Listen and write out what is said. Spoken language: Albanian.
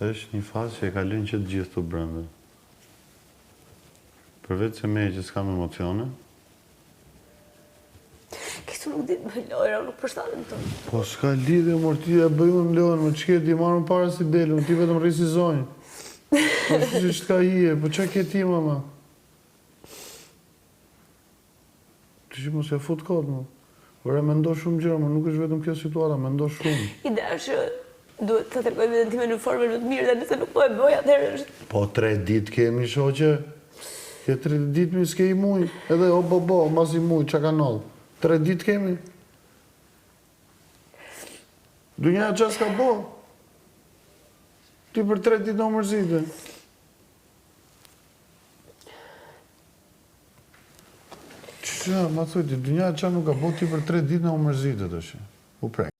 Është një fazë që e kalojnë që të gjithë të brëndë. Përveç se me që s'kam emocione. Këtu nuk ditë me Lojra, nuk përshtatën të. Po s'ka lidhje, mor, ti e bëjmë në Lojra, më qëke ti marrën para si delën, ti vetëm rrisi zonjë. Po që t'ka hije, po që ke ti, mama? Ti që mos e fut kodë, më. Vëre, me ndo shumë gjëra, më nuk është vetëm kjo situata, me ndo shumë. Ideja është duhet të tregoj vetëm time në formën më të mirë, dhe nëse nuk po e bëj, atëherë është... Po 3 ditë kemi, shoqe. Ke 3 ditë mi s'ke i muj, edhe o bo, mas i muj, që ka nëllë. 3 ditë kemi. Dunja qa s'ka bo. Ti për 3 ditë në mërzite. Qa, ma thujti, dunja qa nuk ka bo ti për 3 ditë në mërzite të shi. U prej.